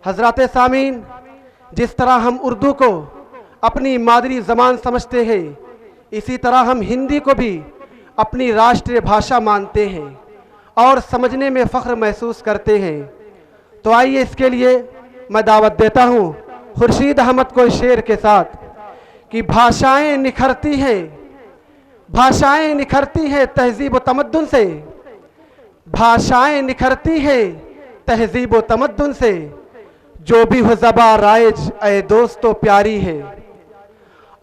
हजरात सामीन, जिस तरह हम उर्दू को अपनी मादरी ज़बान समझते हैं, इसी तरह हम हिंदी को भी अपनी राष्ट्रीय भाषा मानते हैं और समझने में फ़ख्र महसूस करते हैं। तो आइए इसके लिए मैं दावत देता हूँ खुर्शीद अहमद को शेर के साथ कि भाषाएं निखरती हैं तहजीब व तमद्दुन से, भाषाएं निखरती हैं तहजीब व तमद्दुन से, जो भी हो ज़बां राइज ए दोस्तों प्यारी है,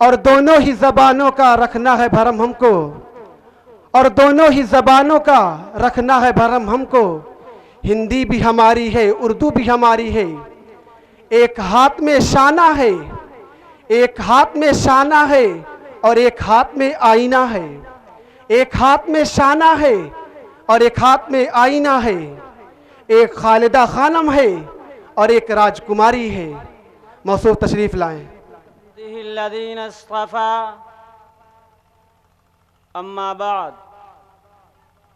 और दोनों ही ज़बानों का रखना है भरम हमको, और दोनों ही ज़बानों का रखना है भरम हमको। हिंदी भी हमारी है, उर्दू भी हमारी है, एक हाथ में शाना है, एक हाथ में शाना है और एक हाथ में आईना है, एक हाथ में शाना है और एक हाथ में आईना है, एक खालिदा खानम है और एक राजकुमारी है। मौसूफ तशरीफ लाएं। अम्मा बाद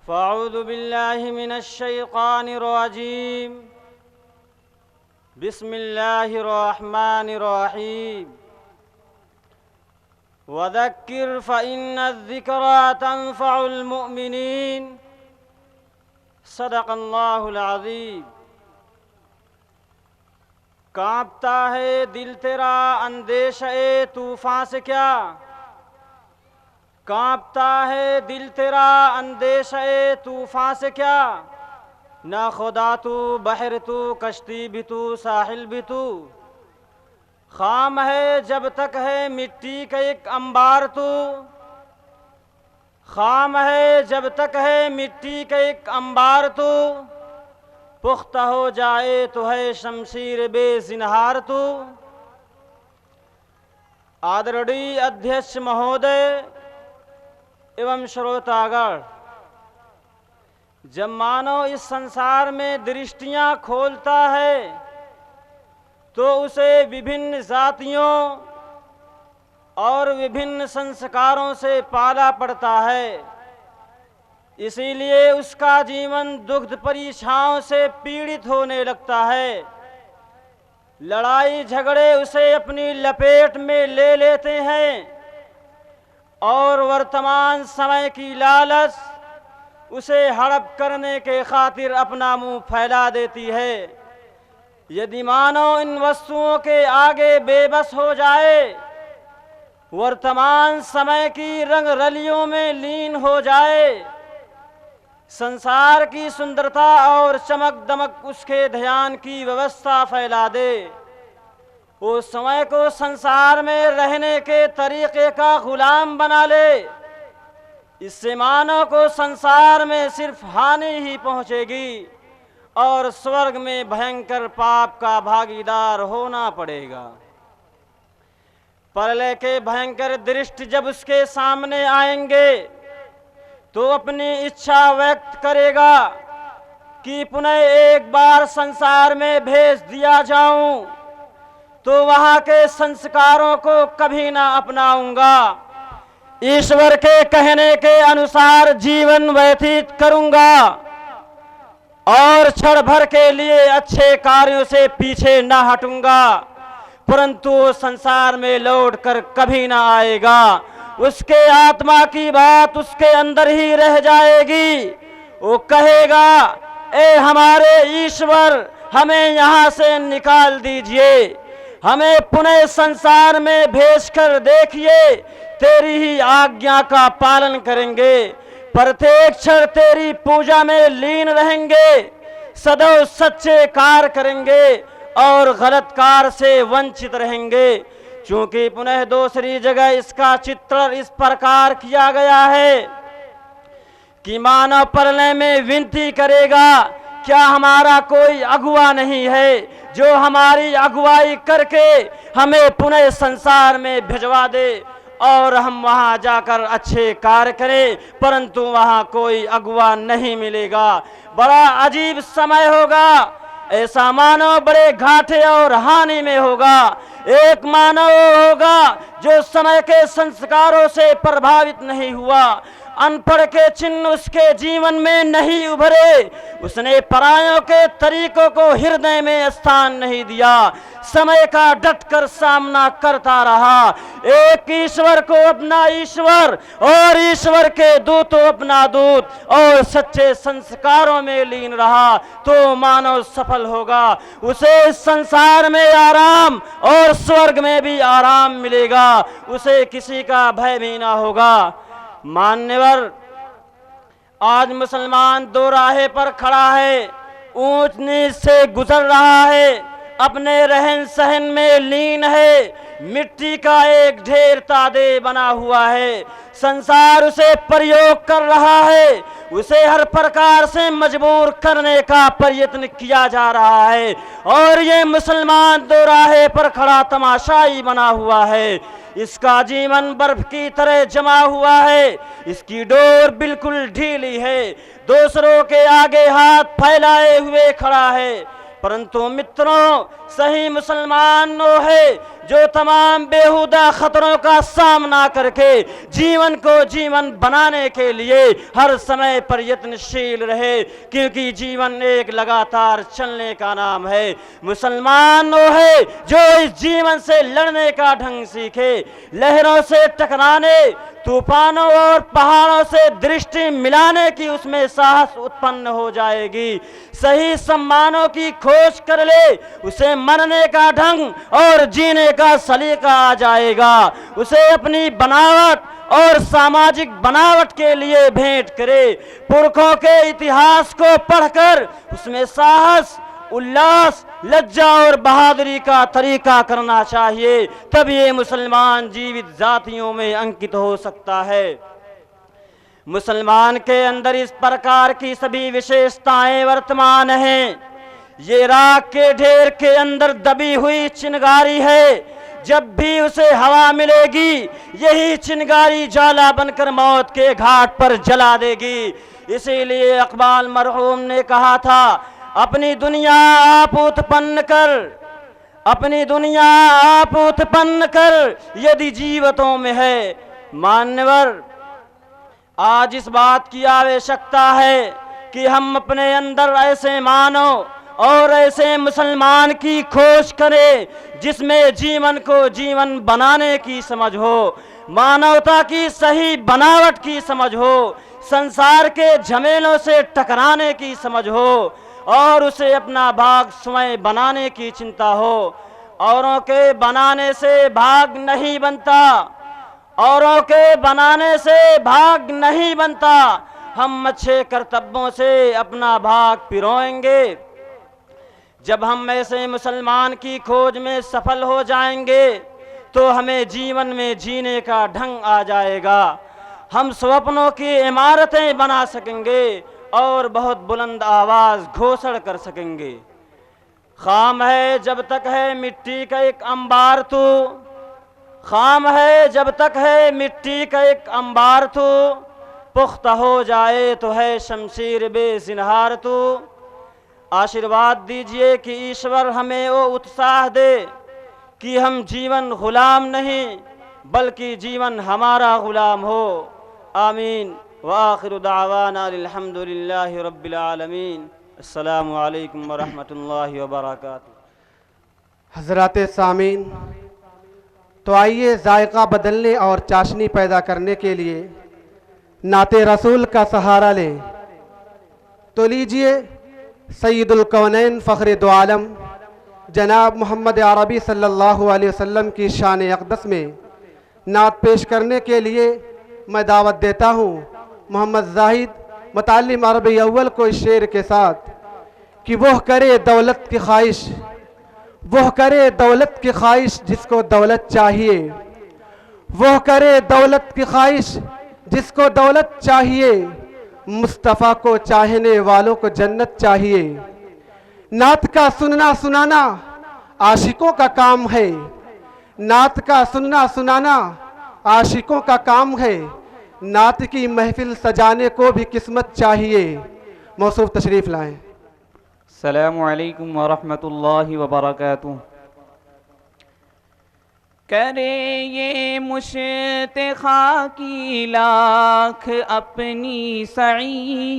फ़अऊज़ु बिल्लाहि मिनश शैतानिर रजीम। बिस्मिल्लाहिर रहमानिर रहीम। वज़क्किर फ़इन्नज़्ज़िक्रा तंफ़उल मुअमिनीन। सदक़ल्लाहुल अज़ीम। कांपता है दिल तेरा अंदेशे तूफ़ान से क्या, कांपता है दिल तेरा अंदेशे तूफ़ान से क्या, ना खुदा तू बहर तू कश्ती भी तू साहिल भी तू, खाम है जब तक है मिट्टी का एक अंबार तू, खाम है जब तक है मिट्टी का एक अंबार तू, पुख्ता हो जाए तो है शमशीर बेजिनहार तू। आदरणीय अध्यक्ष महोदय एवं श्रोतागण, जब मानव इस संसार में दृष्टियां खोलता है तो उसे विभिन्न जातियों और विभिन्न संस्कारों से पाला पड़ता है, इसीलिए उसका जीवन दुग्ध परीक्षाओं से पीड़ित होने लगता है। लड़ाई झगड़े उसे अपनी लपेट में ले लेते हैं और वर्तमान समय की लालच उसे हड़प करने के खातिर अपना मुंह फैला देती है। यदि मानव इन वस्तुओं के आगे बेबस हो जाए, वर्तमान समय की रंग रलियों में लीन हो जाए, संसार की सुंदरता और चमक दमक उसके ध्यान की व्यवस्था फैला दे, उस समय को संसार में रहने के तरीके का गुलाम बना ले, इससे मानव को संसार में सिर्फ हानि ही पहुंचेगी और स्वर्ग में भयंकर पाप का भागीदार होना पड़ेगा। प्रलय के भयंकर दृश्य जब उसके सामने आएंगे तो अपनी इच्छा व्यक्त करेगा कि पुनः एक बार संसार में भेज दिया जाऊं तो वहां के संस्कारों को कभी ना अपनाऊंगा, ईश्वर के कहने के अनुसार जीवन व्यतीत करूंगा और क्षण भर के लिए अच्छे कार्यों से पीछे ना हटूंगा, परंतु संसार में लौट कर कभी ना आएगा। उसके आत्मा की बात उसके अंदर ही रह जाएगी। वो कहेगा, ए हमारे ईश्वर, हमें यहाँ से निकाल दीजिए, हमें पुनः संसार में भेजकर देखिए, तेरी ही आज्ञा का पालन करेंगे, प्रत्येक क्षण तेरी पूजा में लीन रहेंगे, सदैव सच्चे कार्य करेंगे और गलत कार्य से वंचित रहेंगे। चूंकि पुनः दूसरी जगह इसका चित्रण इस प्रकार किया गया है कि मानव प्रलय में विनती करेगा, क्या हमारा कोई अगुवा नहीं है जो हमारी अगुवाई करके हमें पुनः संसार में भिजवा दे और हम वहां जाकर अच्छे कार्य करें, परंतु वहां कोई अगुवा नहीं मिलेगा। बड़ा अजीब समय होगा, ऐसा मानव बड़े घाटे और हानि में होगा। एक मानव होगा जो समय के संस्कारों से प्रभावित नहीं हुआ अनपढ़ के चिन्ह उसके जीवन में नहीं उभरे, उसने परायों के तरीकों को हृदय में स्थान नहीं दिया, समय का डटकर सामना करता रहा, एक ईश्वर को अपना ईश्वर और ईश्वर के दूत को अपना दूत और सच्चे संस्कारों में लीन रहा तो मानव सफल होगा। उसे इस संसार में आराम और स्वर्ग में भी आराम मिलेगा, उसे किसी का भय भी ना होगा। मान्यवर, आज मुसलमान दो राहे पर खड़ा है, ऊंच नीच से गुजर रहा है, अपने रहन सहन में लीन है, मिट्टी का एक ढेर तादे बना हुआ है, संसार उसे प्रयोग कर रहा है, उसे हर प्रकार से मजबूर करने का प्रयत्न किया जा रहा है और ये मुसलमान दो राहे पर खड़ा तमाशाई बना हुआ है। इसका जीवन बर्फ की तरह जमा हुआ है, इसकी डोर बिल्कुल ढीली है, दूसरों के आगे हाथ फैलाए हुए खड़ा है। परंतु मित्रों, सही मुसलमान वो है जो तमाम बेहुदा खतरों का सामना करके जीवन को जीवन बनाने के लिए हर समय प्रयत्नशील रहे, क्योंकि जीवन एक लगातार चलने का नाम है। मुसलमान वो है जो इस जीवन से लड़ने का ढंग सीखे, लहरों से टकराने, तूफानों और पहाड़ों से दृष्टि मिलाने की उसमें साहस उत्पन्न हो जाएगी, सही सम्मानों की खोज कर ले, उसे मरने का ढंग और जीने का सलीका आ जाएगा, उसे अपनी बनावट और सामाजिक बनावट के लिए भेंट करे, पुरखों के इतिहास को पढ़कर उसमें साहस, उल्लास, लज्जा और बहादुरी का तरीका करना चाहिए, तब ये मुसलमान जीवित जातियों में अंकित हो सकता है। मुसलमान के अंदर इस प्रकार की सभी विशेषताएं वर्तमान हैं। ये राख के ढेर के अंदर दबी हुई चिंगारी है, जब भी उसे हवा मिलेगी यही चिंगारी ज्वाला बनकर मौत के घाट पर जला देगी। इसीलिए इकबाल मरहूम ने कहा था, अपनी दुनिया आप उत्पन्न कर, अपनी दुनिया आप उत्पन्न कर, यदि जीवतों में है। मान्यवर, आज इस बात की आवश्यकता है कि हम अपने अंदर ऐसे मानव और ऐसे मुसलमान की खोज करें जिसमें जीवन को जीवन बनाने की समझ हो, मानवता की सही बनावट की समझ हो, संसार के झमेलों से टकराने की समझ हो और उसे अपना भाग स्वयं बनाने की चिंता हो। औरों के बनाने से भाग नहीं बनता, औरों के बनाने से भाग नहीं बनता, हम अच्छे कर्तव्यों से अपना भाग पिरोएंगे। जब हम ऐसे मुसलमान की खोज में सफल हो जाएंगे तो हमें जीवन में जीने का ढंग आ जाएगा, हम स्वप्नों की इमारतें बना सकेंगे और बहुत बुलंद आवाज घोषण कर सकेंगे। खाम है जब तक है मिट्टी का एक अंबार तू, खाम है जब तक है मिट्टी का एक अंबार तू, पुख्ता हो जाए तो है शमशीर बेजिनहार तू। आशीर्वाद दीजिए कि ईश्वर हमें वो उत्साह दे कि हम जीवन गुलाम नहीं बल्कि जीवन हमारा गुलाम हो। आमीन। व आखिरु दावाना अल्हम्दुलिल्लाहि रब्बिल आलमीन। अस्सलामु अलैकुम व रहमतुल्लाहि व बरकातुहू। हज़रात सामीन, तो आइए जायका बदलने और चाशनी पैदा करने के लिए नाते रसूल का सहारा लें। तो लीजिए सैयदुल कौनैन फ़ख्र दो आलम जनाब मोहम्मद अरबी सल्लल्लाहु अलैहि वसल्लम की शान अक़दस में नात पेश करने के लिए मैं दावत देता हूँ मोहम्मद जाहिद मुतअल्लिम अरबी अव्वल को इस शेर के साथ कि वह करे दौलत की ख्वाहिश, वह करे दौलत की ख्वाहिश जिसको दौलत चाहिए, वह करे दौलत की ख्वाहिश जिसको दौलत चाहिए, मुस्तफ़ा को चाहने वालों को जन्नत चाहिए। नात का सुनना सुनाना आशिकों का काम है, नात का सुनना सुनाना आशिकों का काम है, नात की महफिल सजाने को भी किस्मत चाहिए। मौसूफ तशरीफ़ लाएं। अस्सलामु अलैकुम व रहमतुल्लाहि व बरकातुहू। करे ये मुश्तखा की लाख अपनी सई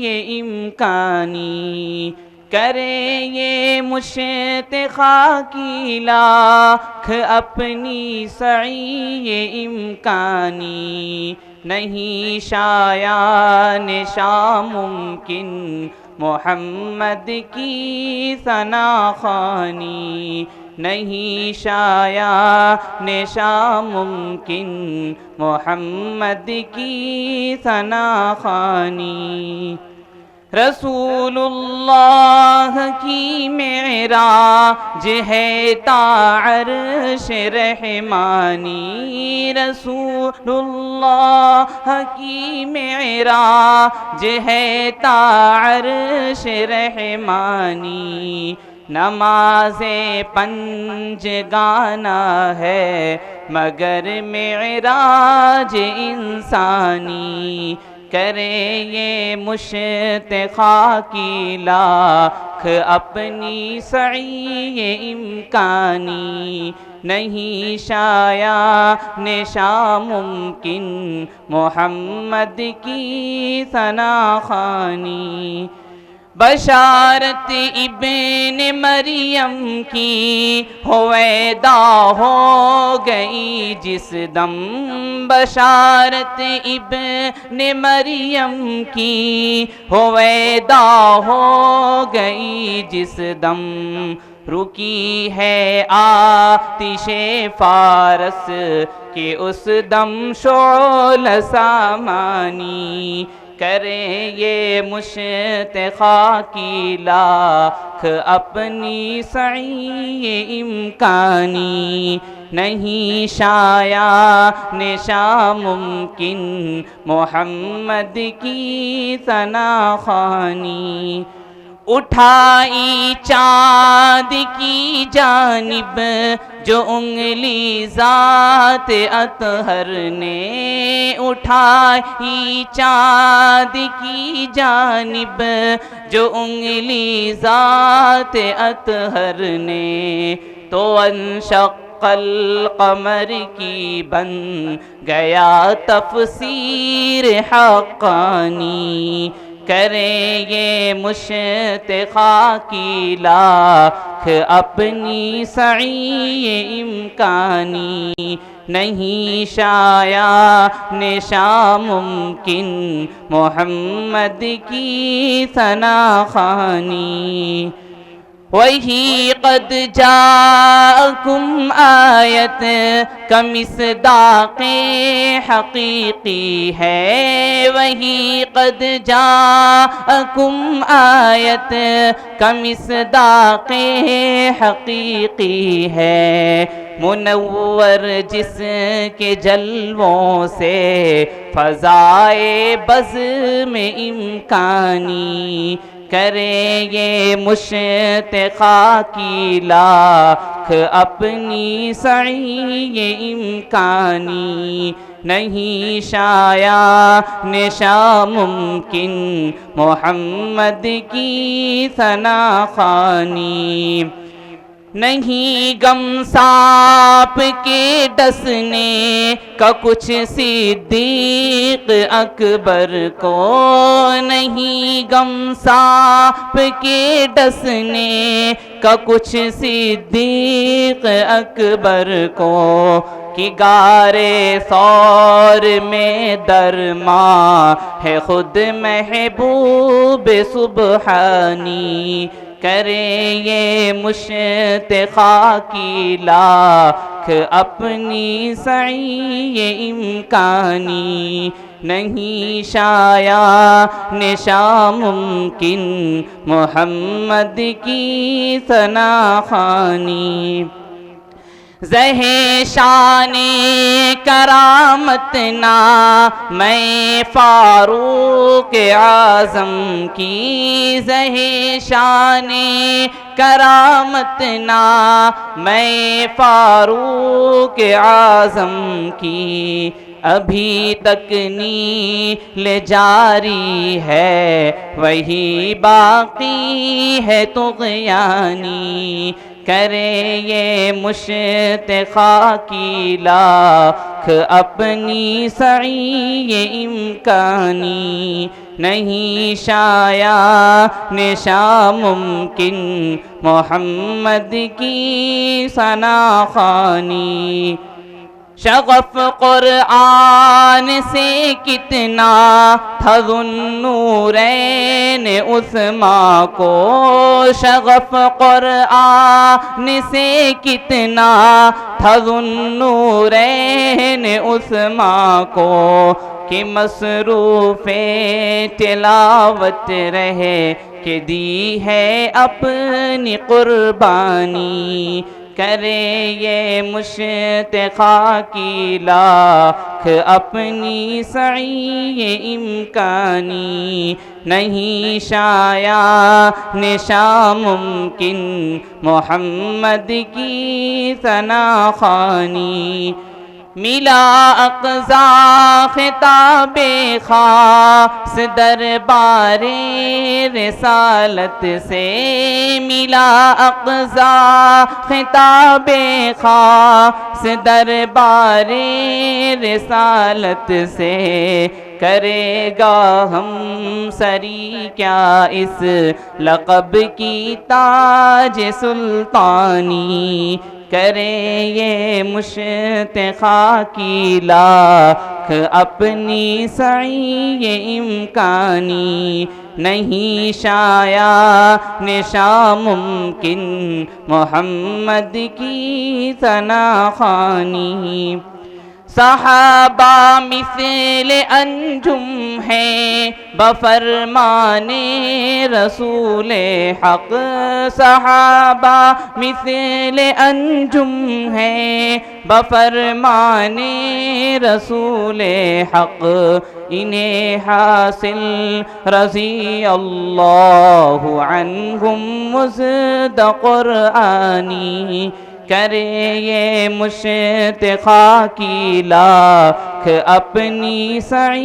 ये इम्कानी, करे ये मुश्तखा की लाख अपनी सई ये इम्कानी, नहीं शायान शामुमकिन मोहम्मद की सना खानी, नहीं शायान शामुमकिन मोहम्मद की सना खानी। रसूलुल्लाह की मेराज है ताअर्श रहमानी, रसूलुल्लाह की मेराज है ताअर्श रहमानी, नमाज़े पंज गाना है मगर मेराज इंसानी, करे ये मुश्तखा की लाख अपनी सई ये इम्कानी, नहीं शायान शामुमकिन मोहम्मद की सना खानी। बशारत इब्न मरियम की होवेदा हो गई जिस दम, बशारत इब्न मरियम की होवेदा हो गई जिस दम, रुकी है आतिशे फारस के उस दम शोल सामानी, करे ये मुश्तखा की लाख अपनी सई ये इम्कानी, नहीं शायान शामुमकिन मोहम्मद की सना खानी, उठाई चाँद की जानिब जो उंगली ज़ात अतहर ने, उठाई चाँद की जानिब जो उंगली ज़ात अतहर ने, तो अंशक़्क़ल क़मर की बन गया तफ़सीर हक़्क़ानी, करे ये मुश्तखा की लाख अपनी सई ये इम्कानी, नहीं शायान शामुमकिन मोहम्मद की सना खानी। वही क़द जाकुम आयत कमिसदाक़े हक़ीक़ी है, वही क़द जाकुम आयत कमिसदाक़े हक़ीक़ी है, मुनव्वर जिसके जलवों से फ़ज़ाए बज़ में इम्कानी, करे ये मुश्तखा की लाख अपनी सई ये इम्कानी, नहीं शायान शामुमकिन मोहम्मद की सना खानी, नहीं गम सांप के डसने का कुछ सिद्दीक़ अकबर को, नहीं गम सांप के डसने का कुछ सिद्दीक़ अकबर को, कि गारे सौर में दरमा है खुद महबूब सुबहानी, करे ये मुश्तखा की लाख अपनी सई ये इम्कानी, नहीं शायान शामुमकिन मोहम्मद की सना खानी। ज़हे शाने करामत ना मैं फारूक आज़म की, ज़हे शाने करामत ना मैं फारूक आज़म की, अभी तक नील जारी है वही बाकी है तुग़यानी, करे ये मुश्तखा की लाख अपनी सई ये इम्कानी, नहीं शाया निशा मुमकिन मोहम्मद की सना खानी। शगफ कुरआन से कितना था ज़ुन्नूरैन उस्मा को, शगफ कुरआन से कितना था ज़ुन्नूरैन उस्मा को, कि मसरूफ़े तिलावत रहे कि दी है अपनी कुर्बानी। करे ये मुश्तखा की लाख अपनी सई ये इम्कानी, नहीं शाया निशा मुमकिन मोहम्मद की सना खानी। मिला अक़ज़ा ख़िताबे ख़ास दरबारे रिसालत से, मिला अक़ज़ा ख़िताबे ख़ास दरबारे रिसालत से, करेगा हम सरी क्या इस लक़ब की ताज सुल्तानी। करे ये मुश्तखा की लाख अपनी सई ये इम्कानी, नहीं शाया निशा मुमकिन मोहम्मद की सना खानी। सहाबा मिस्ल अंजुम है बफरमाने रसूले हक, सहाबा मिस्ल अंजुम है बफरमाने रसूले हक, इन्हें हासिल रज़ी अल्लाहु अन्हुम मुज़द क़ुरआनी। करे ये मुश्तखा की लाख अपनी सई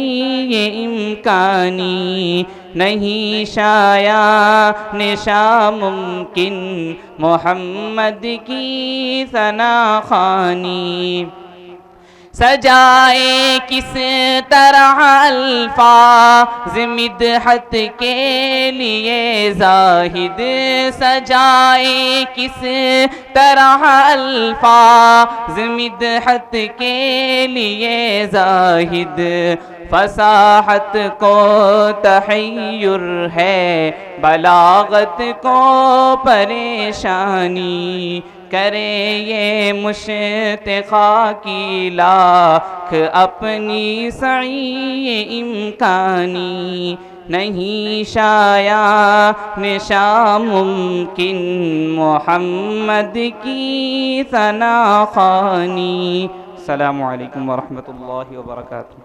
ये इम्कानी, नहीं शाया निशा मुमकिन मोहम्मद की सना खानी। सजाए किस तरह अल्फाज़ मिदहत के लिए ज़ाहिद, सजाए किस तरह अल्फाज़ मिदहत के लिए ज़ाहिद, फसाहत को तहय्युर है बलागत को परेशानी। करे ये मुश्तखा की लाख अपनी सई ये इम्कानी, नहीं शाया निशा मुमकिन मोहम्मद की सना खानी। अस्सलामु अलैकुम व रहमतुल्लाहि व बरकातुहू।